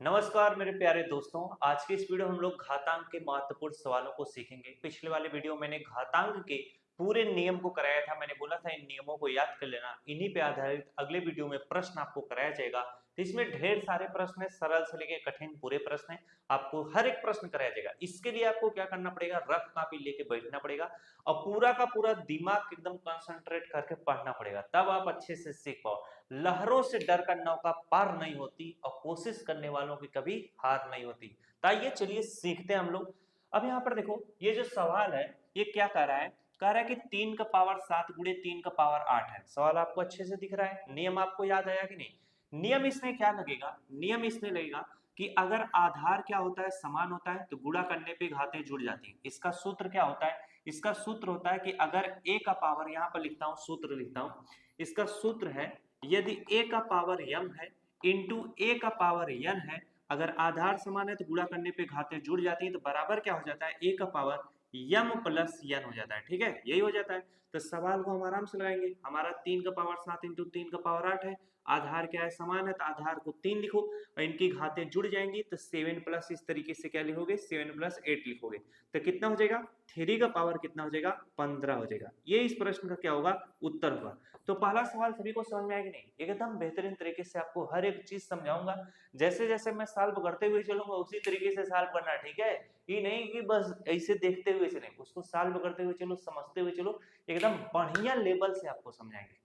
नमस्कार मेरे प्यारे दोस्तों। आज की इस वीडियो हम लोग घातांक के महत्वपूर्ण सवालों को सीखेंगे। पिछले वाले वीडियो मैंने घातांक के पूरे नियम को कराया था। मैंने बोला था इन नियमों को याद कर लेना, इन्हीं पे आधारित अगले वीडियो में प्रश्न आपको कराया जाएगा। तो इसमें ढेर सारे प्रश्न है, सरल से लेके कठिन पूरे प्रश्न है। आपको हर एक प्रश्न कराया जाएगा। इसके लिए आपको क्या करना पड़ेगा, रफ कॉपी लेके बैठना पड़ेगा और पूरा का पूरा दिमाग एकदम कंसंट्रेट करके पढ़ना पड़ेगा, तब आप अच्छे से सीख पाओ। लहरों से डर कर नौका पार नहीं होती और कोशिश करने वालों की कभी हार नहीं होती। तो आइए चलिए सीखते हैं हम लोग। अब यहाँ पर देखो, ये जो सवाल है ये क्या कह रहा है, कह रहा है कि 3 का पावर 7 गुणे 3 का पावर 8 है। सवाल आपको अच्छे से दिख रहा है। नियम आपको याद आया कि नहीं? नियम इसमें क्या लगेगा, नियम इसमें लगेगा कि अगर आधार क्या होता है, समान होता है, तो गुणा करने पे घातें जुड़ जाती हैं। इसका सूत्र क्या होता है, इसका सूत्र होता है कि अगर a का पावर, यहाँ पर लिखता हूँ सूत्र लिखता हूँ, इसका सूत्र है यदि a का पावर m है इंटू a का पावर n है, अगर आधार समान है तो गुणा करने पे घातें जुड़ जाती है, तो बराबर क्या हो जाता है, a का पावर m प्लस n हो जाता है। ठीक है, यही हो जाता है। तो सवाल को हम आराम से लगाएंगे। हमारा 3 का पावर 7 इंटू 3 का पावर 8 है, आधार क्या है, समान है, तो आधार को 3 लिखो और इनकी घातें जुड़ जाएंगी तो 7 प्लस, इस तरीके से क्या लिखोगे, 7 प्लस 8 लिखोगे। तो कितना हो जाएगा, 3 का पावर कितना हो जाएगा, 15 हो जाएगा। ये इस प्रश्न का क्या होगा, उत्तर होगा। तो पहला सवाल सभी को समझ में आया कि नहीं? एकदम बेहतरीन तरीके से आपको हर एक चीज समझाऊंगा। जैसे जैसे मैं सॉल्व करते हुए चलूंगा उसी तरीके से सॉल्व करना, ठीक है? ये नहीं कि बस ऐसे देखते हुए चले, उसको सॉल्व करते हुए चलो, समझते हुए चलो, एकदम बढ़िया लेवल से आपको समझाएंगे।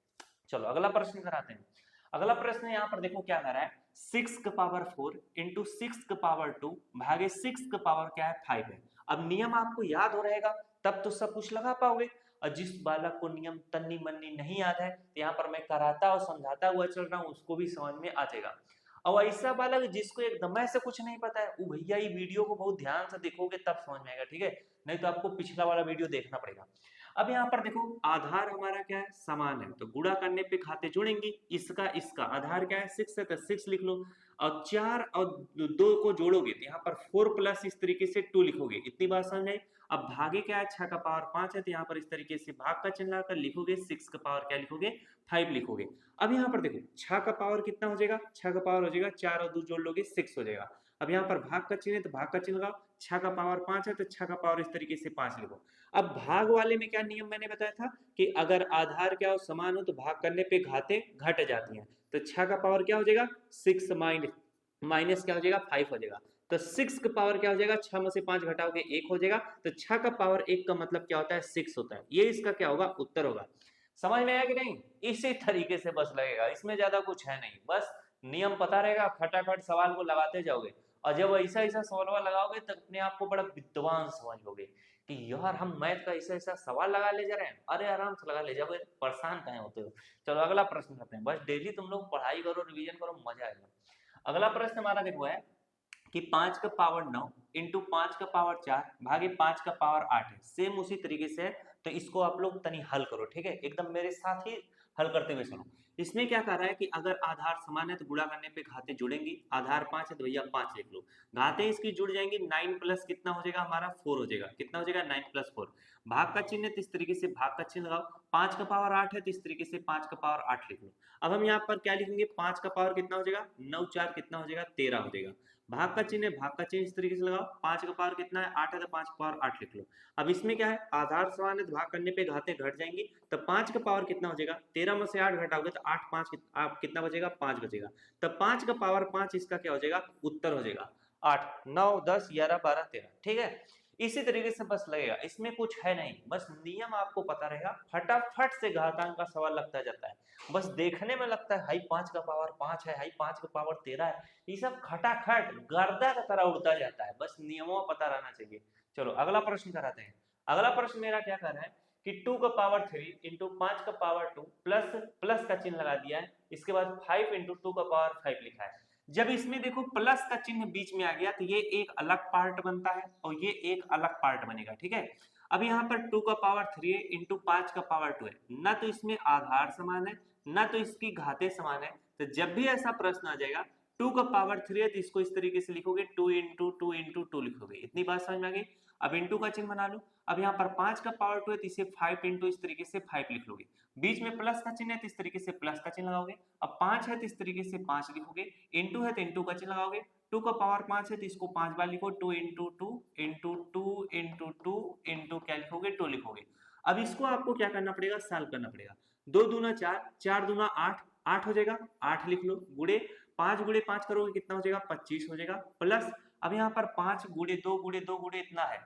चलो अगला प्रश्न कराते हैं। अगला प्रश्न यहाँ पर देखो क्या कर रहा है, 6 का पावर 4 इंटू 6 का पावर 2 भागे 6 का पावर क्या है, 5 है। अब नियम आपको याद हो रहेगा तब तो सब कुछ लगा पाओगे। और जिस बालक को नियम तन्नी मन्नी नहीं याद है, तो यहाँ पर मैं कराता और समझाता हुआ चल रहा हूँ, उसको भी समझ में आ जाएगा। और ऐसा बालक जिसको एकदम से कुछ नहीं पता है, वो भैया ये वीडियो को बहुत ध्यान से देखोगे तब समझ में आएगा, ठीक है? नहीं तो आपको पिछला वाला वीडियो देखना पड़ेगा। अब यहाँ पर देखो, आधार हमारा क्या है, समान है, तो गुणा करने पे खाते जुड़ेंगी। इसका इसका आधार क्या है, 6 है, तो 6 लिख लो। और 4 और 2 को जोड़ोगे तो यहाँ पर 4 प्लस इस तरीके से 2 लिखोगे। इतनी बात समझ आई? अब भागे क्या है, 6 का पावर 5 है, तो यहाँ पर इस तरीके से भाग का चिन्ह लाकर लिखोगे, 6 का पावर क्या लिखोगे, 5 लिखोगे। अब यहाँ पर देखो 6 का पावर कितना हो जाएगा, 6 का पावर हो जाएगा 4 और 2 जोड़ लोगे 6 हो जाएगा। अब यहाँ पर भाग का चिन्ह है तो भाग का चिन्ह लगाओ, 6 का पावर 5 है तो 6 का पावर इस तरीके से 5 लिखो। अब भाग वाले में क्या नियम मैंने बताया था कि अगर आधार क्या हो, समान हो, तो भाग करने पे घातें घट जाती हैं। तो 6 का पावर क्या हो जाएगा, 6 माइनस क्या हो जाएगा, 5 हो जाएगा। तो 6 का पावर क्या हो जाएगा, 6 में से 5 घटाओगे 1 हो जाएगा। तो 6 का पावर 1 का मतलब क्या होता है, 6 होता है। ये इसका क्या होगा, उत्तर होगा। समझ में आया कि नहीं? इसी तरीके से बस लगेगा, इसमें ज्यादा कुछ है नहीं, बस नियम पता रहेगा, फटाफट सवाल को लगाते जाओगे। और जब ऐसा ऐसा सवाल लगाओगे तब अपने आप को बड़ा विद्वान समझोगे कि यार हम मैथ का ऐसा ऐसा सवाल लगा ले जा रहे हैं। अरे आराम से लगा ले जाओगे, परेशान कहे होते हो। चलो अगला प्रश्न करते हैं। बस डेली तुम लोग पढ़ाई करो, रिवीजन करो, मजा आएगा। अगला प्रश्न हमारा देखो है कि 5 का पावर 9 इंटू 5 का पावर 4 भागे 5 का पावर 8 है। सेम उसी तरीके से है, तो इसको आप लोग तनी हल करो, ठीक है? एकदम मेरे साथ ही हल करते हुए चलो। इसमें क्या कर रहा है कि अगर आधार समान है तो गुणा करने पे घातें जुड़ेंगी। आधार 5 है तो भैया 5 लिख लो, घातें इसकी जुड़ जाएंगी। 9 प्लस कितना हो जाएगा हमारा, 4 हो जाएगा। कितना हो जाएगा, 9 प्लस 4। भाग का चिन्ह है तो इस तरीके से भाग का चिन्ह लगाओ। 5 का पावर 8 है तो इस तरीके से 5 का पावर 8 लिख लो। अब हम यहाँ पर क्या लिखेंगे, 5 का पावर कितना हो जाएगा, 9 4 कितना हो जाएगा, 13 हो जाएगा। भाग का चिन्ह है, भाग का चिन्ह इस तरीके से लगाओ। 5 का पावर कितना है, 8 है, तो 5 का पावर 8 लिख लो। अब इसमें क्या है, आधार समान है तो भाग करने पे घातें घट जाएंगी। तो 5 का पावर कितना हो जाएगा, 13 में से 8 घटाओगे तो 8 5 कितना बचेगा, 5 बचेगा। तब 5 का पावर 5 इसका क्या हो जाएगा, उत्तर हो जाएगा। 8 9 10 11 12 13, ठीक है? इसी तरीके से बस लगेगा, इसमें कुछ है नहीं, बस नियम आपको पता रहेगा, फटाफट से घातांक का सवाल लगता जाता है। बस देखने में लगता है हाई 5 का पावर 5 है, हाई 5 का पावर 13 है, ये सब खटाखट गर्दा की तरह उड़ता जाता है। बस नियमों पता रहना चाहिए। चलो अगला प्रश्न कराते हैं। अगला प्रश्न मेरा क्या कर रहा है कि 2 का पावर 3 इंटू 5 का पावर 2 प्लस प्लस का चिन्ह लगा दिया है। इसके बाद 5 इंटू 2 का पावर 5 लिखा है। जब इसमें देखो प्लस का चिन्ह बीच में आ गया तो ये एक अलग पार्ट बनता है और ये एक अलग पार्ट बनेगा, ठीक है? अब यहाँ पर 2 का पावर 3 इंटू 5 का पावर 2 है, ना तो इसमें आधार समान है ना तो इसकी घातें समान है। तो जब भी ऐसा प्रश्न आ जाएगा 2 का पावर 3 है तो इसको इस तरीके से लिखोगे, 2 इंटू 2 इंटू 2 लिखोगे। इतनी बात समझ में आ गई? अब इंटू का चिन्ह बना लो। अब यहाँ पर 5 का पावर 2 है तो इसे 5 इंटू इस तरीके से 5 लिख लोगे। बीच में प्लस का चिन्ह है तो इस तरीके से प्लस का चिन्ह लगाओगे। अब 5 है तो इस तरीके से 5 लिखोगे, इंटू है तो इंटू का चिन्ह लगाओगे। 2 का पावर 5 है तो इसको 5 बार लिखो, 2 इंटू 2 इंटू 2 इंटू 2 इंटू क्या लिखोगे, 2 लिखोगे। अब इसको आपको क्या करना पड़ेगा, सॉल्व करना पड़ेगा। 2 दूना 4, 4 दूना 8, 8 हो जाएगा, 8 लिख लो, गुड़े 5 गुड़े 5 करोगे कितना हो जाएगा, 25 हो जाएगा, प्लस अब यहाँ पर 5 गुड़े 2 गुड़े 2 गुड़े इतना है,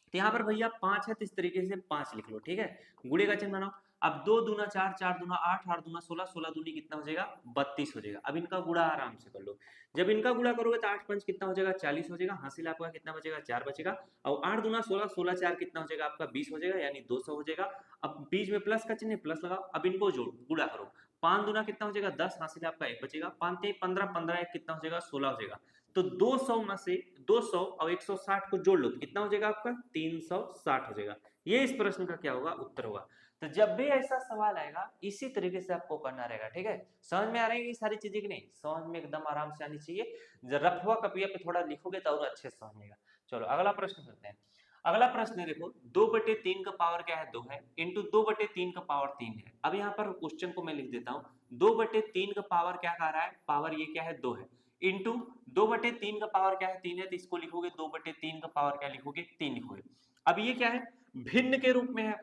तो यहाँ पर भैया 5 है तो इस तरीके से 5 लिख लो, ठीक है, गुड़े का चिन्ह बनाओ। अब 2 दूना 4, 4 दूना 8, 8 दूना 16, 16 दूनी कितना हो जाएगा, 32 हो जाएगा। अब इनका गुणा आराम से कर लो, जब इनका गुणा करोगे तो 8 5 कितना हो जाएगा, 40 हो जाएगा, हासिल आपका कितना बचेगा, 4 बचेगा। और 8 दूना 16, 16 4 कितना हो जाएगा आपका, 20 हो जाएगा, यानी 200 हो जाएगा। अब बीच में प्लस का चिन्ह, प्लस लगाओ, अब इनको जोड़ गुणा करो, 5 दूना कितना हो जाएगा, 10, हासिल आपका 1 बचेगा, 5 3 15, 15 1 कितना हो जाएगा, 16 हो जाएगा। तो 200 में से 200 और 160 को जोड़ लो तो कितना हो जाएगा आपका, 360 हो जाएगा। ये इस प्रश्न का क्या होगा, उत्तर होगा। तो जब भी ऐसा सवाल आएगा इसी तरीके से आपको करना रहेगा, ठीक है। समझ में आ रही है ये सारी चीजें कि नहीं, समझ में एकदम आराम से आनी चाहिए। रफवा कपिया पे थोड़ा लिखोगे तो और अच्छे से समझेगा। चलो अगला प्रश्न करते हैं। अगला प्रश्न है, देखो 2/3 का पावर क्या है, 2 है, इंटू 2/3 का पावर 3 है। अब यहाँ पर क्वेश्चन को मैं लिख देता हूँ, 2/3 का पावर क्या कह रहा है, पावर ये क्या है, 2 है, इंटू 2/3 का पावर क्या है, 3 है, तो इसको लिखोगे 2/3 का पावर क्या लिखोगे, 3 लिखोगे। अब ये क्या है, भिन्न के रूप में है,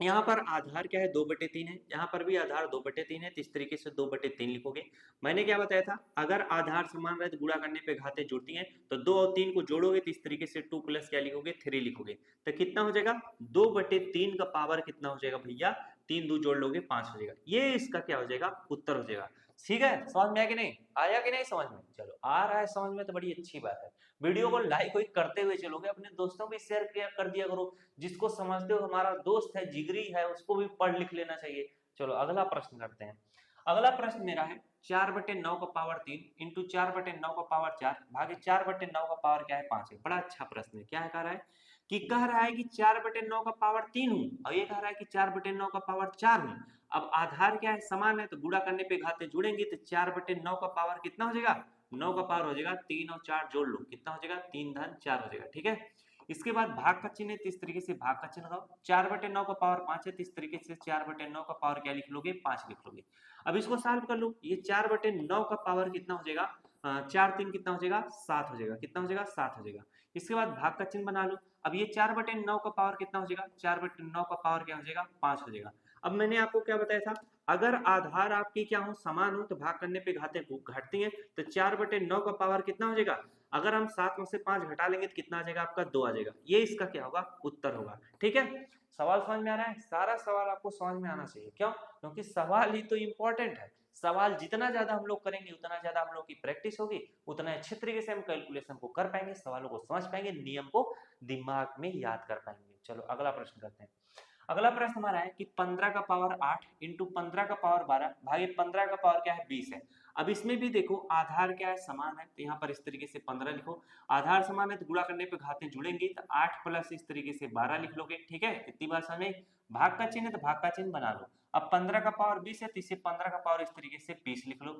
यहाँ पर आधार क्या है, 2/3 है, यहाँ पर भी आधार 2/3 है, तो इस तरीके से 2/3 लिखोगे। मैंने क्या बताया था, अगर आधार समान रहे तो गुणा करने पे घातें जुड़ती हैं, तो 2 और 3 को जोड़ोगे तो इस तरीके से 2 प्लस क्या लिखोगे, 3 लिखोगे। तो कितना हो जाएगा, 2/3 का पावर कितना हो जाएगा भैया, 3 2 जोड़ लोगे 5 हो जाएगा। ये इसका क्या हो जाएगा, उत्तर हो जाएगा। ठीक है, समझ में आया कि नहीं, आया कि नहीं समझ में, चलो आ रहा है समझ में तो बड़ी अच्छी बात है। वीडियो को लाइक करते हुए चलोगे, अपने दोस्तों को शेयर कर दिया करो, जिसको समझते हो हमारा दोस्त है, जिगरी है, उसको भी पढ़ लिख लेना चाहिए। चलो अगला प्रश्न करते हैं। अगला प्रश्न मेरा है 4/9 का पावर 3 इंटू 4/9 का पावर 4 भागे 4/9 का पावर क्या है, 5 है। बड़ा अच्छा प्रश्न है, क्या है, कह रहा है कि 4/9 का पावर 3 हूं और ये कह रहा है कि 4/9 का पावर 4 हूं। अब आधार क्या है, समान है, तो गुणा करने पे घाते जुड़ेंगे, तो 4/9 का पावर कितना हो जाएगा, 9 का पावर हो जाएगा 3 और 4 जोड़ लो कितना हो जाएगा, 3 धन 4 हो जाएगा, ठीक है। इसके बाद भाग का चिन्ह है, तो इस तरीके से भाग का चिन्ह लगाओ। 4/9 का पावर 5 है, तो इस तरीके से 4/9 का पावर क्या लिख लोगे, 5 लिख लोगे। अब इसको सॉल्व कर लो, ये 4/9 का पावर कितना हो जाएगा, 4 3 कितना हो जाएगा, 7 हो जाएगा, कितना हो जाएगा, 7 हो जाएगा। इसके बाद भाग का चिन्ह बना लो। अब ये 4/9 का पावर कितना हो जाएगा, 4/9 का पावर क्या हो जाएगा, 5 हो जाएगा। अब मैंने आपको क्या बताया था, अगर आधार आपकी क्या हो, समान हो, तो भाग करने पे घातें घटती हैं, तो 4/9 का पावर कितना हो जाएगा, अगर हम 7 में से 5 घटा लेंगे तो कितना आ जाएगा आपका, 2 आ जाएगा। ये इसका क्या होगा, उत्तर होगा, ठीक है। सवाल समझ में आ रहा है, सारा सवाल आपको समझ में आना चाहिए, क्यों, क्योंकि सवाल ही तो इम्पोर्टेंट है। सवाल जितना ज्यादा हम लोग करेंगे उतना ज्यादा हम लोग की प्रैक्टिस होगी, उतना अच्छे तरीके से हम कैलकुलेशन को कर पाएंगे, सवालों को समझ पाएंगे, नियम को दिमाग में याद कर पाएंगे। चलो अगला प्रश्न करते हैं। अगला प्रश्न हमारा है कि 15 का पावर 8 इंटू 15 का पावर 12 भागे 15 का पावर क्या है, 20 है। अब इसमें भी देखो आधार क्या है, समान है, तो यहाँ पर इस तरीके से 15 लिखो। आधार समान है तो गुणा करने पे घातें जुड़ेंगी, तो 8 प्लस इस तरीके से 12 लिख लोगे, ठीक है। इतनी बार समझ। भाग का चिन्ह है तो भाग का चिन्ह बना लो। अब 15 का पावर 20 है तो इसे 15 का पावर इस तरीके से 20 लिख लो।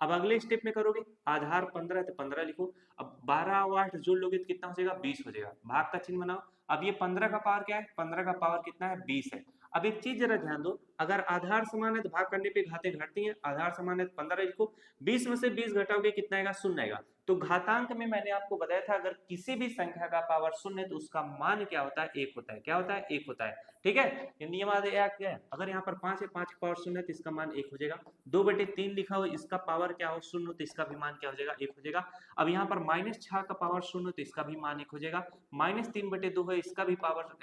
अब अगले स्टेप में करोगे, आधार 15 है तो 15 लिखो। अब 12 और 8 जोड़ लोगे तो कितना हो जाएगा, 20 हो जाएगा। भाग का चिन्ह बनाओ। अब ये 15 का पावर क्या है, 15 का पावर कितना है, 20 है। अब एक चीज जरा ध्यान दो, अगर आधार समान है तो भाग करने पे घातें घटती हैं, आधार समान है तो 15 लिखो। 20 में से 20 घटाओगे कितना आएगा, 0 आएगा। तो घातांक में मैंने आपको बताया था, अगर किसी भी संख्या का पावर 0 है तो उसका मान क्या होता है, 1 होता है। क्या होता है, 1 होता है, ठीक है। ये नियम क्या है, अगर यहाँ पर 5 है, 5 का पावर 0 है तो इसका मान 1 हो जाएगा। 2/3 लिखा हो, इसका पावर क्या हो, 0, तो इसका भी मान क्या हो जाएगा, 1 हो जाएगा। अब यहाँ पर -6 का पावर 0 तो इसका भी मान 1 हो जाएगा। -3/2 है, इसका भी पावर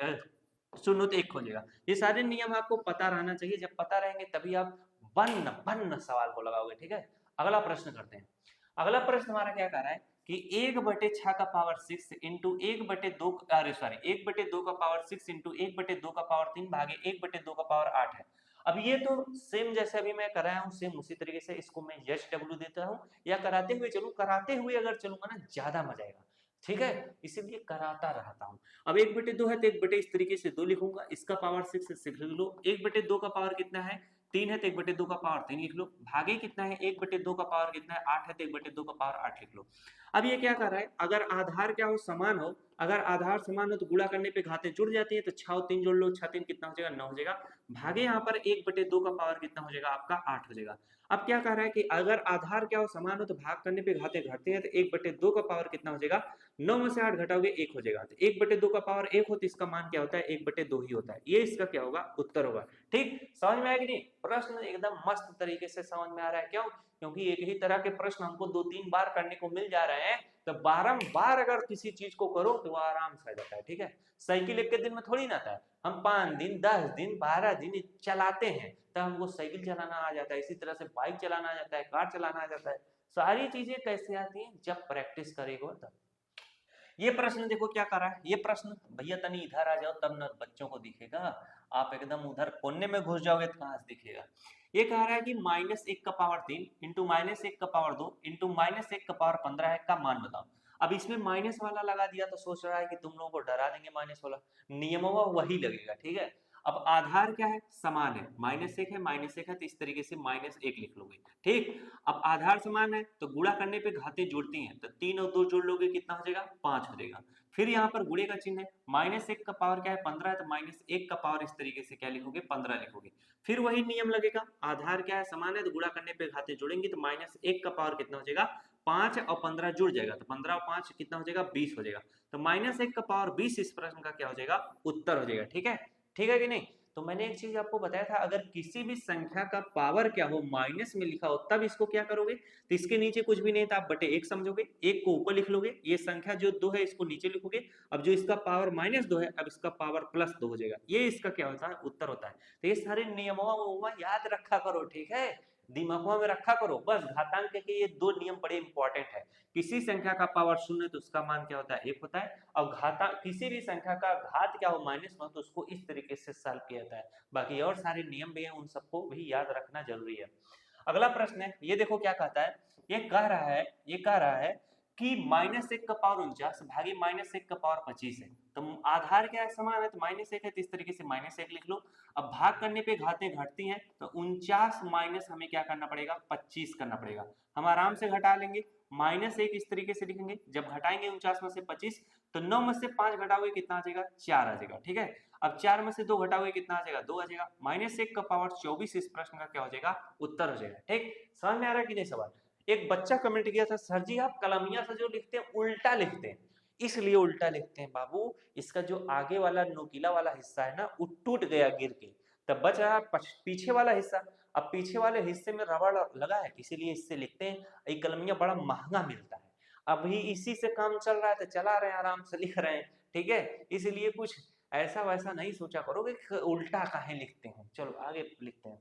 0 तो 1 हो जाएगा। ये सारे नियम आपको पता रहना चाहिए, जब पता रहेंगे तभी आप बन सवाल को लगाओगे, ठीक है। अगला प्रश्न करते हैं। अगला प्रश्न हमारा क्या कर रहा है कि 1/6 का पावर 6 इंटू 1/2 सॉरी 1/2 का पावर 6 इंटू 1/2 का पावर 3 भागे 1/2 का पावर 8 है। अब ये तो सेम जैसे अभी मैं कराया हूँ, सेम उसी तरीके से इसको मैं यश डब्ल्यू देता हूँ, या कराते हुए चलूं, कराते हुए अगर चलूंगा ना ज्यादा मजा आएगा, ठीक है, इसीलिए कराता रहता हूँ। अब 1/2 है तो 1/, इस तरीके से 2 लिखूंगा, इसका पावर 6 लिख लो। 1/2 का पावर कितना है, 3 है तो 1/2 का पावर 3 लिख लो। भागे कितना है, 1/2 का पावर कितना है, 8 है तो 1/2 का पावर 8 लिख लो। अब ये क्या कर रहा है, अगर आधार क्या हो समान हो, अगर आधार समान हो तो गुणा करने पे घातें जुड़ जाती है, तो 6 और 3 जोड़ लो, 6 3 कितना हो जाएगा 9 हो जाएगा, भागे यहाँ पर 1/2 का पावर कितना हो जाएगा आपका 8 हो जाएगा। अब क्या कर रहा है कि अगर आधार क्या हो समान हो तो भाग करने पे घातें घटती है, तो 1/2 का पावर कितना हो जाएगा, 9 में से 8 घटाओगे 1 हो जाएगा, तो 1/2 का पावर 1 हो तो इसका मान क्या होता है 1/2 ही होता है, ये इसका क्या होगा उत्तर होगा। ठीक, समझ में आया कि नहीं, प्रश्न एकदम मस्त तरीके से समझ में आ रहा है, क्यों, क्योंकि एक ही तरह के प्रश्न हमको 2-3 बार करने को मिल जा रहे हैं, तो बारंबार अगर किसी चीज को करो तो वो आराम से आ जाता है। ठीक है, साइकिल एक के दिन में थोड़ी ना आता है, हम 5 दिन 10 दिन 12 दिन चलाते हैं तब हमको साइकिल चलाना आ जाता है, इसी तरह से बाइक चलाना आ जाता है, कार चलाना आ जाता है। सारी चीजें कैसे आती हैं, जब प्रैक्टिस करेगा तब। ये प्रश्न देखो क्या कर रहा है, ये प्रश्न, भैया तनी इधर आ जाओ तब न बच्चों को दिखेगा, आप एकदम उधर कोने में घुस जाओगे तो कहां से दिखेगा। ये कह रहा है कि -1 का पावर 3 इंटू -1 का पावर 2 इंटू -1 का पावर 15 का मान बताओ। अब इसमें माइनस वाला लगा दिया तो सोच रहा है कि तुम लोगों को डरा देंगे माइनस वाला, नियम वही लगेगा। ठीक है, अब आधार क्या है समान है, -1 है -1 है, तो इस तरीके से -1 लिख लोगे। ठीक, अब आधार समान है तो गुणा करने पे घातें जुड़ती हैं, तो 3 और 2 जोड़ लोगे कितना हो जाएगा 5 हो जाएगा। फिर यहाँ पर गुणे का चिन्ह है, -1 का पावर क्या है 15 है, तो -1 का पावर इस तरीके से क्या लिखोगे 15 लिखोगे। फिर वही नियम लगेगा, आधार क्या है समान है तो गुणा करने पे घातें जुड़ेंगी, तो -1 का पावर कितना हो जाएगा 5 और 15 जुड़ जाएगा, तो 15 और 5 कितना हो जाएगा 20 हो जाएगा, तो -1 का पावर 20 इस प्रश्न का क्या हो जाएगा उत्तर हो जाएगा। ठीक है कि नहीं। तो मैंने एक चीज आपको बताया था, अगर किसी भी संख्या का पावर क्या हो माइनस में लिखा हो तब इसको क्या करोगे, तो इसके नीचे कुछ भी नहीं था, आप बटे 1 समझोगे, 1 को ऊपर लिख लोगे, ये संख्या जो 2 है इसको नीचे लिखोगे, अब जो इसका पावर -2 है अब इसका पावर +2 हो जाएगा, ये इसका क्या होता है उत्तर होता है। तो ये सारे नियमों याद रखा करो, ठीक है, दिमागों में रखा करो, बस घातांक के ये 2 नियम बड़े इंपॉर्टेंट है। किसी संख्या का पावर 0 तो उसका मान क्या होता है 1 होता है, और घाता किसी भी संख्या का घात क्या हो -1 तो उसको इस तरीके से सॉल्व किया जाता है। बाकी और सारे नियम भी हैं, उन सबको भी याद रखना जरूरी है। अगला प्रश्न है, ये देखो क्या कहता है, ये कह रहा है कि -1 का पावर 49 भागी -1 का पावर 25 है, तो आधार क्या है समान है तो -1 है, तो इस तरीके से -1 लिख लो। अब भाग करने पे घातें घटती हैं, तो 49 माइनस हमें क्या करना पड़ेगा 25 करना पड़ेगा, हम आराम से घटा लेंगे, -1 इस तरीके से लिखेंगे, जब घटाएंगे 49 में से 25 तो 9 में से 5 घटाओगे कितना आ जाएगा 4 आ जाएगा। ठीक है, अब 4 में से 2 घटाओगे कितना आ जाएगा 2 आ जाएगा, -1 का पावर 24 इस प्रश्न का क्या हो जाएगा उत्तर हो जाएगा। ठीक, समझ में आ रहा है कि नहीं सवाल। एक बच्चा कमेंट किया था, सर जी आप कलमिया से जो लिखते हैं उल्टा लिखते हैं, इसलिए उल्टा लिखते हैं बाबू, इसका जो आगे वाला नोकीला वाला हिस्सा है ना वो टूट गया गिर के, तब बच रहा पीछे वाला हिस्सा, अब पीछे वाले हिस्से में रबड़ लगा है इसीलिए इससे लिखते हैं, ये कलमिया बड़ा महंगा मिलता है, अभी इसी से काम चल रहा है तो चला रहे हैं आराम से लिख रहे हैं। ठीक है, इसलिए कुछ ऐसा वैसा नहीं सोचा करोगे कि उल्टा काहे लिखते हैं। चलो आगे लिखते हैं।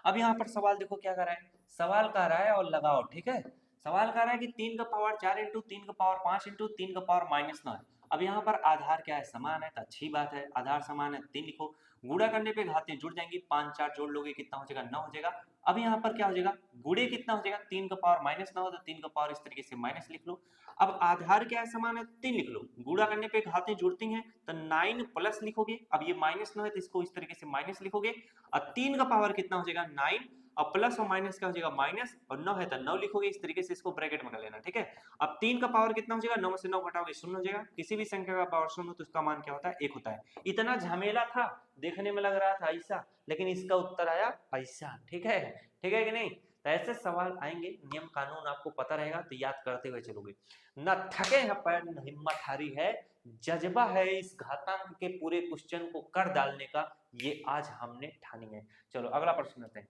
अब यहाँ पर सवाल देखो क्या कर रहा है, सवाल कह रहा है और लगाओ। ठीक है, सवाल कह रहा है कि 3 का पावर 4 इंटू 3 का पावर 5 इंटू 3 का पावर -9 है। अब यहाँ पर आधार क्या है समान है तो अच्छी बात है, आधार समान है 3 लिखो, गुणा करने पे घातें जुड़ जाएंगी, 5 4 जोड़ लोगे कितना हो जाएगा 9 हो जाएगा। अब यहाँ पर क्या हो जाएगा गुणे कितना हो जाएगा 3 का पावर -9 तो 3 का पावर इस तरीके से माइनस लिख लो। अब आधार क्या है समान है 3 लिख लो, गुणा करने पे घातें जुड़ती हैं तो 9 प्लस लिखोगे, अब ये -9 है तो इसको इस तरीके से माइनस लिखोगे, और 3 का पावर कितना हो जाएगा 9, और प्लस और माइनस क्या हो जाएगा माइनस, और 9 है तो 9 लिखोगे, इस तरीके से इसको ब्रैकेट में कर लेना। ठीक है, अब 3 का पावर कितना हो जाएगा 9 में से 9 घटाओगे 0 हो जाएगा, किसी भी संख्या का पावर 0 तो उसका मान क्या होता है 1 होता है। इतना झमेला था, देखने में लग रहा था ऐसा, लेकिन इसका उत्तर आया ऐसा। ठीक है कि नहीं। तो ऐसे सवाल आएंगे, नियम कानून आपको पता रहेगा तो याद करते हुए चलोगे, न थके हैं पैर न हिम्मत हारी है, जज्बा है इस घातांक के पूरे क्वेश्चन को कर डालने का, ये आज हमने ठानी है। चलो अगला प्रश्न लेते हैं।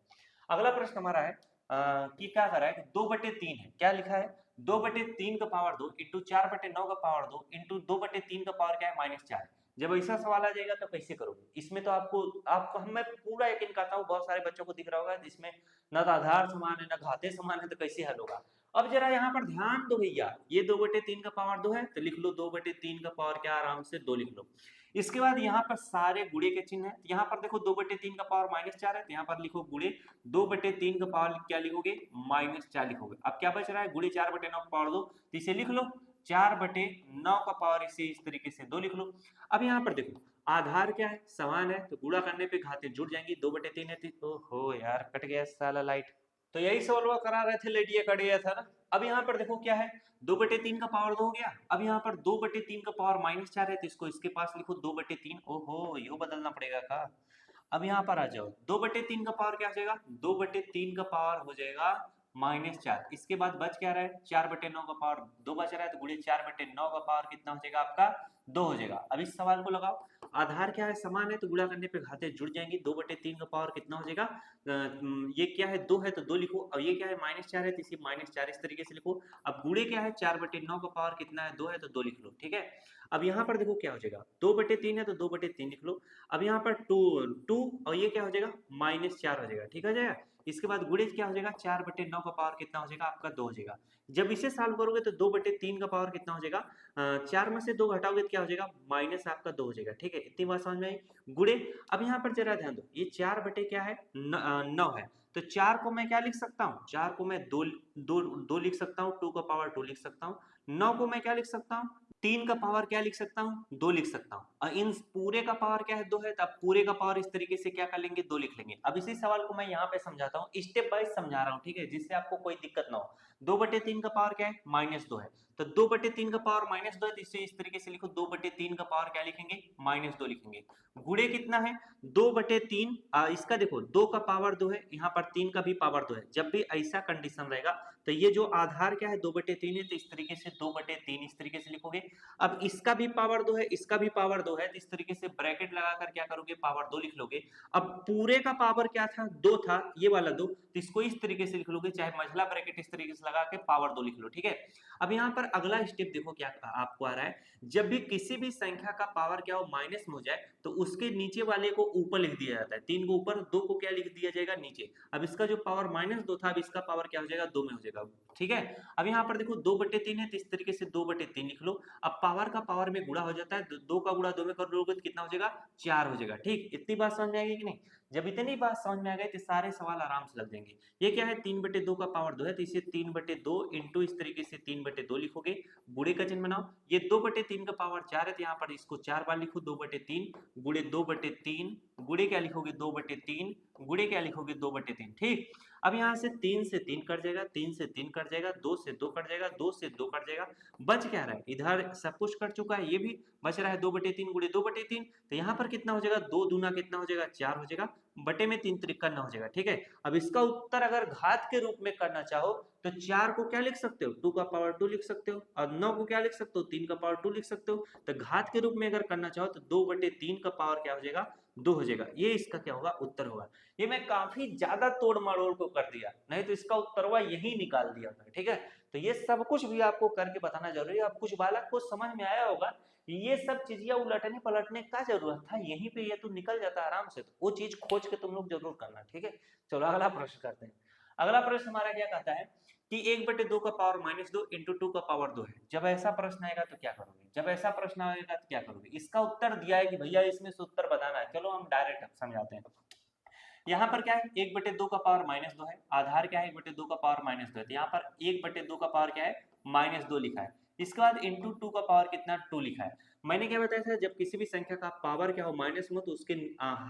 अगला प्रश्न हमारा है कि क्या कर रहा है कि 2/3 है, क्या लिखा है 2/3 का पावर 2 इंटू 4/9 का पावर 2 इंटू 2/3 का पावर क्या है -4। जब ऐसा सवाल आ जाएगा तो कैसे करोगे, इसमें तो आपको मैं पूरा यकीन करता हूँ बहुत सारे बच्चों को दिख रहा होगा जिसमें न तो आधार समान है न घाते समान है, तो कैसे हल होगा। अब जरा यहाँ पर ध्यान दो भैया, ये 2/3 का पावर 2 है तो लिख लो 2/3 का पावर क्या आराम से 2 लिख लो। इसके बाद यहाँ पर सारे गुणे के चिन्ह है, यहाँ पर देखो 2/3 का पावर -4 है तो यहाँ पर लिखो गुणे 2/3 का पावर क्या लिखोगे -4 लिखोगे। अब क्या बच रहा है गुणे 4/9 का पावर 2, तो इसे लिख लो 4/9 का पावर इसे इस तरीके से 2 लिख लो। अब यहाँ पर देखो आधार क्या है समान है तो गुणा करने पे घातें जुड़ जाएंगी, 2/3 है तो हो यार कट गया साला लाइट। तो यही सवाल वो करा रहे थे, लेट ये कट गया था ना। अब यहाँ पर देखो क्या है, 2/3 का पावर 2 हो गया। अब यहाँ पर 2/3 का पावर -4 है, तो इसको इसके पास लिखो 2/3। ओहो, यो बदलना पड़ेगा का। अब यहाँ पर आ जाओ, 2/3 का पावर क्या हो जाएगा, 2/3 का पावर हो जाएगा -4। इसके बाद बच क्या रहा है, 4/9 का पावर 2 बच रहा है, तो गुणे 4/9 का पावर कितना हो जाएगा आपका, 2 हो जाएगा। अब इस सवाल को लगाओ, आधार क्या है, समान है, तो गुणा करने पे घाते जुड़ जाएंगी। 2/3 का पावर कितना हो जाएगा, ये क्या है 2 है तो 2 लिखो, और ये क्या है -4 है, तो इसी -4 इस तरीके से लिखो। अब गुणे क्या है, 4/9 का पावर कितना है, 2 है, तो 2 लिख लो, ठीक है। अब यहाँ पर देखो क्या हो जाएगा, 2/3 है तो 2/3 लिख लो। अब यहाँ पर 2 और ये क्या हो जाएगा, -4 हो जाएगा, ठीक हो जाएगा। इसके बाद गुणे क्या हो जाएगा, 4/9 का पावर कितना हो जाएगा आपका, 2 हो जाएगा। जब इसे सॉल्व करोगे तो 2/3 का पावर कितना हो जाएगा, 4 में से 2 घटाओगे तो क्या हो जाएगा, माइनस आपका 2 हो जाएगा, ठीक है। इतनी बात समझ में आई। गुणे, अब यहाँ पर जरा ध्यान दो, ये 4 बटे क्या है, 9 है, तो 4 को मैं क्या लिख सकता हूँ, 4 को मैं 2 लिख सकता हूँ, 2 का पावर 2 लिख सकता हूँ। 9 को मैं क्या लिख सकता हूँ, 3 का पावर क्या लिख सकता हूँ, 2 लिख सकता हूँ। और इन पूरे का पावर क्या है, 2 है, तो अब पूरे का पावर इस तरीके से क्या कर लेंगे, 2 लिख लेंगे। अब इसी सवाल को मैं यहाँ पे समझाता हूँ, स्टेप बाय समझा रहा हूँ, ठीक है, जिससे आपको कोई दिक्कत ना हो। 2/3 का पावर क्या है, -2 है, तो 2/3 का पावर -2 है, तो इसे इस तरीके से लिखो, 2/3 का पावर क्या लिखेंगे, -2 लिखेंगे। गुणे कितना है, 2/3, इसका देखो 2 का पावर 2 है, यहाँ पर 3 का भी पावर 2 है। जब भी ऐसा कंडीशन रहेगा तो ये जो आधार क्या है 2/3 है, तो इस तरीके से 2/3 इस तरीके से लिखोगे। अब इसका भी पावर 2 है, इसका भी पावर 2 है, तो इस तरीके से ब्रैकेट लगाकर क्या करोगे, पावर 2 लिख लोगे। अब पूरे का पावर क्या था, 2 था, ये वाला 2, तो इसको इस तरीके से लिख लोगे, चाहे मझला ब्रैकेट इस तरीके से लगा के पावर 2 लिख लो, ठीक है। अब यहाँ पर अगला स्टेप देखो क्या आपको आ रहा है, जब भी किसी भी संख्या का पावर क्या हो, माइनस में हो जाए, तो उसके नीचे वाले को ऊपर लिख दिया जाता है। 3 को ऊपर, 2 को क्या लिख दिया जाएगा, नीचे। अब इसका जो पावर -2 था, अब इसका पावर क्या हो जाएगा, 2 में हो जाएगा, ठीक है। अब यहाँ पर देखो 2/3 है, तो इस तरीके से 2/3 लिख लो। अब पावर का पावर में गुणा हो जाता है, 2 का गुणा 2 में कर लोगे तो कितना हो जाएगा, 4 हो जाएगा, ठीक। इतनी बात समझ में आएगी कि नहीं। जब इतनी बात समझ में आ गई तो सारे सवाल आराम से लग जाएंगे। ये क्या है, 3/2 का पावर 2 है, तो इसे 3/2 इंटू इस तरीके से 3/2 लिखोगे, गुणे का चिन्ह बनाओ। ये 2/3 का पावर 4 है, तो यहाँ पर इसको 4 बार लिखो, 2/3 गुणे 2/3, गुणे क्या लिखोगे, 2/3 गुणे क्या लिखोगे, 2/3, ठीक। अब यहाँ से 3 से 3 कट जाएगा, 3 से 3 कट जाएगा, 2 से 2 कट जाएगा, 2 से 2 कट जाएगा। बच क्या रहा है, इधर सब कुछ कट चुका है, ये भी बच रहा है 2/3 गुणे 2/3, तो यहाँ पर कितना हो जाएगा, 2 दूना कितना हो जाएगा, 4 हो जाएगा, बटे में 3 त्रिक करना हो जाएगा, ठीक है। अब इसका उत्तर अगर घात के रूप में करना चाहो तो 4 को क्या लिख सकते हो, 2 का पावर 2 लिख सकते हो, और 9 को क्या लिख सकते हो, 3 का पावर 2 लिख सकते हो। तो घात के रूप में अगर करना चाहो तो 2/3 का पावर क्या हो जाएगा, 2 हो जाएगा। ये इसका क्या होगा, उत्तर होगा। ये मैं काफी ज्यादा तोड़ मरोड़ को कर दिया, नहीं तो इसका उत्तर हुआ यही निकाल दिया था, ठीक है। तो ये सब कुछ भी आपको करके बताना जरूरी है। अब कुछ बालक को समझ में आया होगा, ये सब चीजें उलटने पलटने का जरूरत था, यहीं पे ये तो निकल जाता आराम से। तो वो चीज खोज के तुम लोग जरूर करना, ठीक है। चलो अगला प्रश्न करते हैं। अगला प्रश्न हमारा क्या कहता है कि 1/2 का पावर -2 इंटू 2 का पावर 2 है। जब ऐसा प्रश्न आएगा तो क्या करोगे, जब ऐसा प्रश्न आएगा तो क्या करोगे। इसका उत्तर दिया है कि भैया इसमें से उत्तर बताना है। चलो हम डायरेक्ट समझाते हैं। यहाँ पर क्या है, 1/2 का पावर -2 है, आधार क्या है 1/2 का पावर -2 है, तो यहाँ पर 1/2 का पावर क्या है, -2 लिखा है। इसके बाद इंटू 2 का पावर कितना, 2 लिखा है। मैंने क्या बताया था, जब किसी भी संख्या का पावर क्या हो माइनस में, तो उसके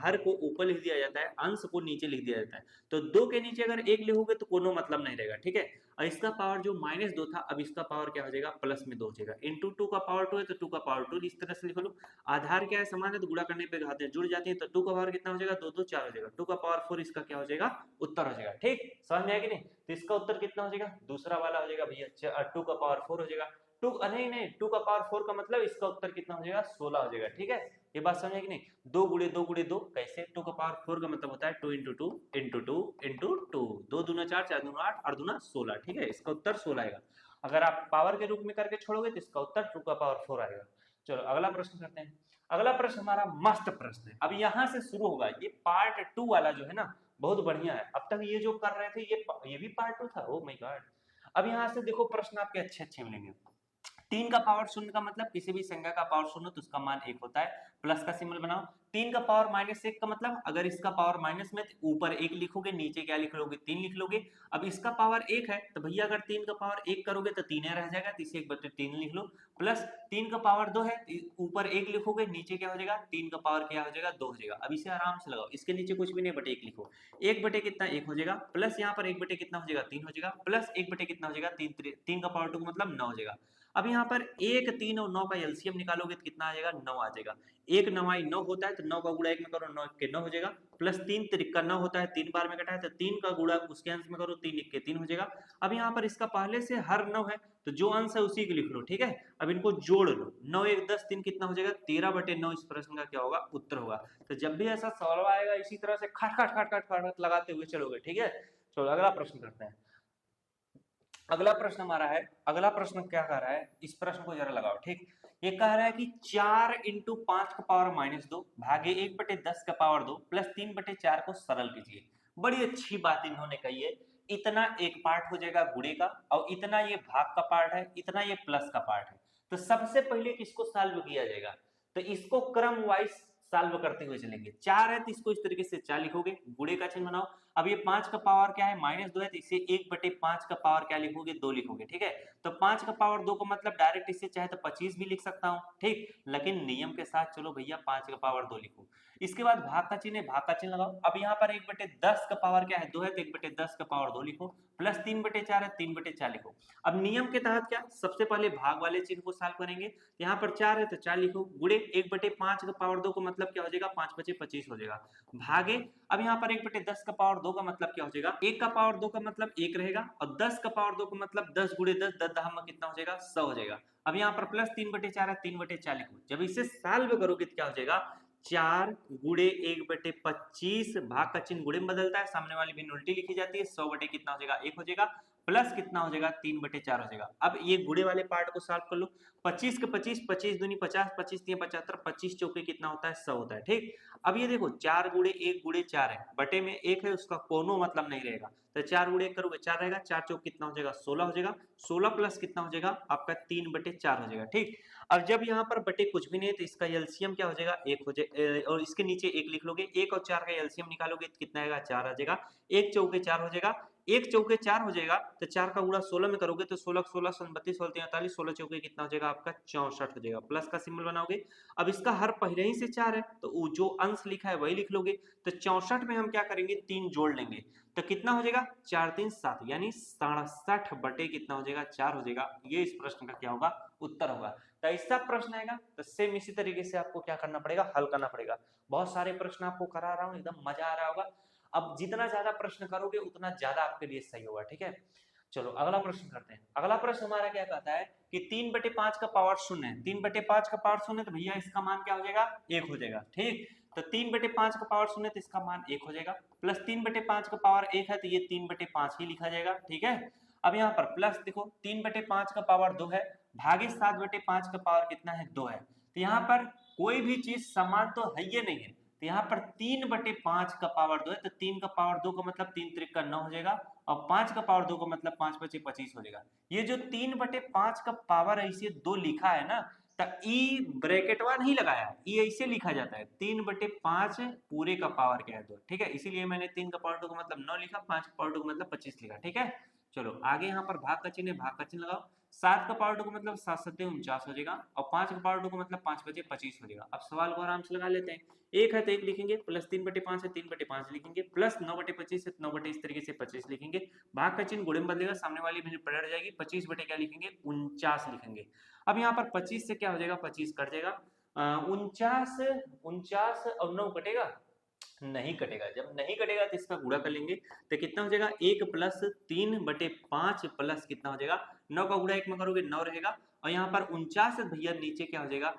हर को ऊपर लिख दिया जाता है, अंश को नीचे लिख दिया जाता है। तो 2 के नीचे अगर 1 लिखोगे तो कोनो मतलब नहीं रहेगा, ठीक है। और इसका पावर जो -2 था, अब इसका पावर क्या हो जाएगा, प्लस में 2 हो जाएगा। इंटू 2 का पावर 2 है, तो 2 का पावर 2 इस तरह से लिख लो। आधार क्या है, समान है, तो गुणा करने पे घातें जुड़ जाती है, तो 2 का पावर कितना हो जाएगा, 2 2 4 हो जाएगा। 2 का पावर 4 इसका क्या हो जाएगा, उत्तर हो जाएगा, ठीक। समझ में आया कि नहीं। तो इसका उत्तर कितना हो जाएगा, दूसरा वाला हो जाएगा भैया, 2 का पावर 4 हो जाएगा। 2 नहीं 2 का पावर 4 का मतलब इसका उत्तर कितना हो जाएगा, 16 हो जाएगा, ठीक है। ये बात समझे कि नहीं। 2 गुणे 2 गुणे 2 कैसे, 2 का पावर 4 का मतलब होता है 2 इंटू 2 इंटू 2 इंटू 2, 2 दूना 4, 4 दूना 8, 8 दूना 16, ठीक है। इसका उत्तर 16 आएगा। अगर आप पावर के रूप में करके छोड़ोगे तो इसका उत्तर 2 का पावर 4 आएगा। चलो अगला प्रश्न करते हैं। अगला प्रश्न हमारा मस्त प्रश्न है। अब यहाँ से शुरू होगा, ये पार्ट 2 वाला जो है ना, बहुत बढ़िया है। अब तक ये जो कर रहे थे ये भी पार्ट 2 था, ओ माय गॉड। अब यहाँ से देखो प्रश्न आपके अच्छे अच्छे मिलेंगे। 3 का पावर 0 का मतलब किसी भी संख्या का पावर 0 तो उसका मान 1 होता है। प्लस का सिंबल बनाओ। 3 का पावर -1 का मतलब अगर इसका पावर माइनस में तो ऊपर 1 लिखोगे, नीचे क्या लिख लोगे 3 लिख लोगे। अब इसका पावर 1 है तो भैया अगर 3 का पावर 1 करोगे तो 3 रह जाएगा, तो इसे 1/3 लिख लो। प्लस 3 का पावर 2 है, ऊपर 1 लिखोगे, नीचे क्या हो जाएगा 3 का पावर क्या हो जाएगा 2 हो जाएगा। अब इसे आराम से लगाओ, इसके नीचे कुछ भी नहीं, बटे 1 लिखो। 1 बटे कितना 1 हो जाएगा, प्लस यहाँ पर 1 बटे कितना हो जाएगा 3 हो जाएगा, प्लस 1 बटे कितना हो जाएगा 3 का पावर 2 मतलब 9 हो जाएगा। अब यहाँ पर 1 3 और 9 का एलसीएम निकालोगे तो कितना आ जाएगा 9 आ जाएगा। 1 9 9 होता है तो 9 का गुणा 1 में करो 9 1 के 9 हो जाएगा, प्लस 3 तिरिक्का 9 होता है 3 बार में कटा है तो 3 का गुणा उसके अंश में करो 3 1 के 3 हो जाएगा। अब यहाँ पर इसका पहले से हर 9 है तो जो अंश है उसी को लिख लो, ठीक है। अब इनको जोड़ लो, 9 1 10 3 कितना हो जाएगा 13/9 इस प्रश्न का क्या होगा उत्तर होगा। तो जब भी ऐसा सवाल आएगा इसी तरह से खट खट खट खट खट लगाते हुए चलोगे, ठीक है। चलो अगला प्रश्न करते हैं। अगला प्रश्न हमारा है, अगला प्रश्न क्या कह रहा है, इस प्रश्न को जरा लगाओ, ठीक। ये कह रहा है कि 4 × 5 का पावर -2 भागे 1/10 का पावर 2 प्लस 3/4 को सरल कीजिए। बड़ी अच्छी बात इन्होंने कही है। इतना एक पार्ट हो जाएगा गुणे का और इतना ये भाग का पार्ट है, इतना ये प्लस का पार्ट है। तो सबसे पहले किसको सॉल्व किया जाएगा, तो इसको क्रम वाइज सॉल्व करते हुए चलेंगे। 4 है तो इसको इस तरीके से 4 लिखोगे, गुणे का चिन्ह बनाओ। अब ये 5 का पावर क्या है -2 है तो इसे 1/5 का पावर क्या लिखोगे 2 लिखोगे, ठीक है। तो 5 का पावर 2 को मतलब डायरेक्ट इसे चाहे तो 25 भी लिख सकता हूं, ठीक, लेकिन नियम के साथ चलो भैया 5 का पावर 2 लिखो। इसके बाद भाग का चिन्ह है, भाग का चिन्ह लगाओ। अब यहाँ पर 1/10 का पावर क्या है 2 है तो 1/10 का पावर 2 लिखो, प्लस 3/4 है 3/4 लिखो। अब नियम के तहत क्या सबसे पहले भाग वाले चिन्ह को सॉल्व करेंगे। यहाँ पर 4 है तो 4 लिखो, गुणे 1/5 का पावर 2 को मतलब क्या हो जाएगा 5 × 5 = 25 हो जाएगा, भागे। अब यहाँ पर 1/10 का पावर 2 का मतलब क्या हो जाएगा, 1 का पावर 2 का मतलब 1 रहेगा और 10 का पावर 2 का मतलब 10 × 10 10 10 में कितना हो जाएगा 100 हो जाएगा। अब यहाँ पर प्लस 3/4 है 3/4 लिखो। जब इसे सॉल्व करोगे तो क्या हो जाएगा 4 × 1/25 भाग का चिन्ह गुणे में बदलता है, सामने वाली भी उल्टी लिखी जाती है, 100 बटे कितना हो जाएगा 1 हो जाएगा, प्लस कितना हो जाएगा 3/4 हो जाएगा। अब ये गुणे वाले पार्ट को सॉल्व कर लो। 25 के 25 25 दूनी 50 25 3 75 25 चौके कितना होता है 100 होता है, ठीक। अब ये देखो 4 × 1 × 4 है, बटे में 1 है उसका कोनो मतलब नहीं रहेगा, तो 4 × 1 करोगे 4 रहेगा, 4 चौक कितना हो जाएगा 16 हो जाएगा, 16 प्लस कितना हो जाएगा आपका 3/4 हो जाएगा, ठीक। अब जब यहाँ पर बटे कुछ भी नहीं तो इसका एलसीएम क्या हो जाएगा 1 हो जाएगा और इसके नीचे 1 लिख लोगे। 1 और 4 का एलसीएम निकालोगे तो कितना आएगा 4 आ जाएगा, 1 चौके 4 हो जाएगा, 1 चौके 4 हो जाएगा तो 4 का गुणा 16 में करोगे तो 16 16 32 16 43 16 चौके कितना हो जाएगा आपका 64 हो जाएगा, प्लस का सिंबल बनाओगे। अब इसका हर पहले ही से 4 है तो जो अंश लिखा है वही लिख लोगे। तो 64 में हम क्या करेंगे 3 जोड़ लेंगे तो कितना हो जाएगा 4 3 7 यानी 67 बटे कितना हो जाएगा 4 हो जाएगा। ये इस प्रश्न का क्या होगा उत्तर होगा। तो ऐसा प्रश्न आएगा तो सेम इसी तरीके से आपको क्या करना पड़ेगा हल करना पड़ेगा। बहुत सारे प्रश्न आपको करा रहा हूँ, एकदम मजा आ रहा होगा। अब जितना ज्यादा प्रश्न करोगे उतना ज्यादा आपके लिए सही होगा, ठीक है। चलो अगला प्रश्न करते हैं। अगला प्रश्न हमारा क्या कहता है कि 3/5 का पावर 0 है, 3/5 का पावर 0 है तो भैया इसका मान क्या हो जाएगा 1 हो जाएगा, ठीक। तो 3/5 का पावर 0 है तो इसका मान 1 हो जाएगा, प्लस 3/5 का पावर 1 है तो ये 3/5 ही लिखा जाएगा, ठीक है। अब यहाँ पर प्लस देखो 3/5 का पावर 2 है, भागे 7/5 का पावर कितना है 2 है, तो यहाँ पर कोई भी चीज समान तो है ये नहीं है, तो यहाँ पर 3/5 का पावर 2 है तो 3 का पावर 2 का मतलब 3 × 3 = 9 हो जाएगा और 5 का पावर 2 का मतलब 5 × 5 = 25 हो जाएगा। ये जो 3/5 का पावर ऐसे 2 लिखा है ना तो ई ब्रैकेटवा नहीं लगाया, ये ऐसे लिखा जाता है 3/5 पूरे का पावर क्या है 2, ठीक है। इसीलिए मैंने 3 का पावर 2 का मतलब 9 लिखा, 5 का पावर 2 का मतलब 25 लिखा, ठीक है। चलो आगे यहाँ पर भाग का चिन्ह है, भाग का चिन्ह लगाओ। 7 का पावर 2 का मतलब 7 7 49 हो जाएगा और 5 का पावर 2 का मतलब 5 5 25 हो जाएगा। अब सवाल को आराम से लगा लेते हैं। 1 है तो 1 लिखेंगे, प्लस 3/5 है 3/5 लिखेंगे, प्लस 9/25 है 9 इस तरीके से 25 लिखेंगे। भाग का चिन्ह गुणे में बदलेगा, सामने वाली भी पलट जाएगी, 25 बटे क्या लिखेंगे 49 लिखेंगे। अब यहाँ पर 25 से क्या हो जाएगा 25 कट जाएगा, 49 और 9 कटेगा नहीं कटेगा। जब नहीं कटेगा तो इसका गुणा कर लेंगे तो कितना हो जाएगा 1 + 3/5 प्लस कितना हो जाएगा 9 का गुणा 1 में करोगे 9 रहेगा और यहाँ पर 49 भैया नीचे क्या हो जाएगा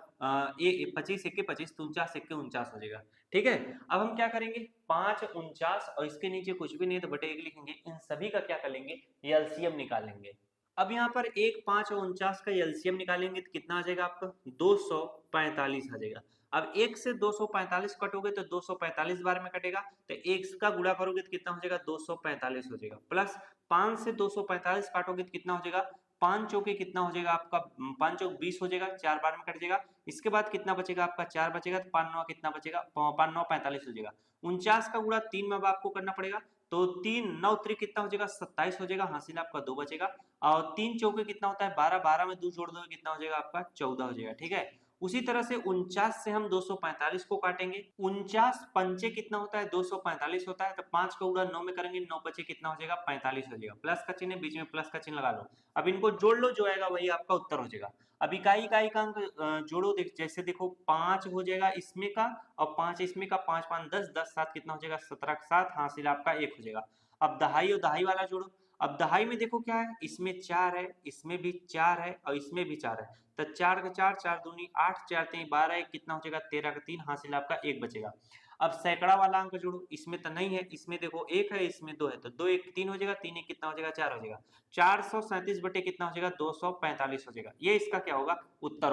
25 1 के 25 तो 49 1 के 49 हो जाएगा, ठीक है। अब हम क्या करेंगे 5 49 और इसके नीचे कुछ भी नहीं तो बटे 1 लिखेंगे, इन सभी का क्या कर लेंगे एलसीएम निकालेंगे। अब यहाँ पर 1 5 और 49 का एलसीएम निकालेंगे तो कितना आ जाएगा आपका 245 आ जाएगा। अब 1 से 245 कटोगे तो 245 बार में कटेगा तो 1 का गुणा करोगे तो कितना हो जाएगा 245 हो जाएगा, प्लस 5 से 245 काटोगे तो कितना हो जाएगा 5 चौके कितना हो जाएगा आपका, 5 चौक 20 हो जाएगा, 4 बार में कट जाएगा। इसके बाद कितना बचेगा आपका, 4 बचेगा, तो 5 9 कितना बचेगा, 5 9 45 हो जाएगा। 49 का गुणा 3 में अब आपको करना पड़ेगा, तो 3 9 3 कितना हो जाएगा, 27 हो जाएगा, हासिल आपका 2 बचेगा। और 3 चौके कितना होता है, 12, 12 में 2 जोड़ दो कितना हो जाएगा आपका, 14 हो जाएगा। ठीक है, उसी तरह से 49 से हम 245 को काटेंगे। 49 पंचे कितना होता है, 245 होता है, तो 5 का गुणा 9 में करेंगे, 9 बचे कितना हो जाएगा, 45 हो जाएगा। प्लस का चिन्ह है, बीच में प्लस का चिन्ह लगा लो। अब इनको जोड़ लो, जो आएगा वही आपका उत्तर हो जाएगा। अब इकाई इकाई का अंक जोड़ो, जैसे देखो 5 हो जाएगा इसमें का, और 5 इसमें का, 5 5 10, 10 7 कितना हो जाएगा, 17 का 7, हासिल आपका 1 हो जाएगा। अब दहाई और दहाई वाला जोड़ो। अब दहाई में देखो क्या है, इसमें 4 है, इसमें भी 4 है, और इसमें भी 4 है, तो 4 का 4, 4 दूनी 8, 4 3 12, एक कितना हो जाएगा, 13 का 3, हासिल आपका 1 बचेगा। अब सैकड़ा वाला अंक जोड़ो, इसमें तो नहीं है, इसमें देखो 1 है, इसमें 2 है, तो 2 1 3 हो जाएगा, 3 1 कितना हो जाएगा, 4 हो जाएगा। 437 बटे कितना हो जाएगा, 245 हो जाएगा। ये इसका क्या होगा, उत्तर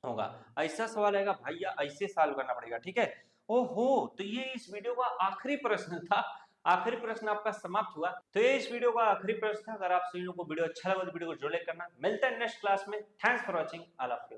होगा। ऐसा सवाल आएगा भाई, या ऐसे सॉल्व करना पड़ेगा। ठीक है, ओहो, तो ये इस वीडियो का आखिरी प्रश्न था। आखिरी प्रश्न आपका समाप्त हुआ। तो ये इस वीडियो का आखिरी प्रश्न था। अगर आप सभी लोगों को वीडियो अच्छा लगा तो वीडियो को जरूर लाइक करना। मिलते हैं नेक्स्ट क्लास में। Thanks for watching, all of you.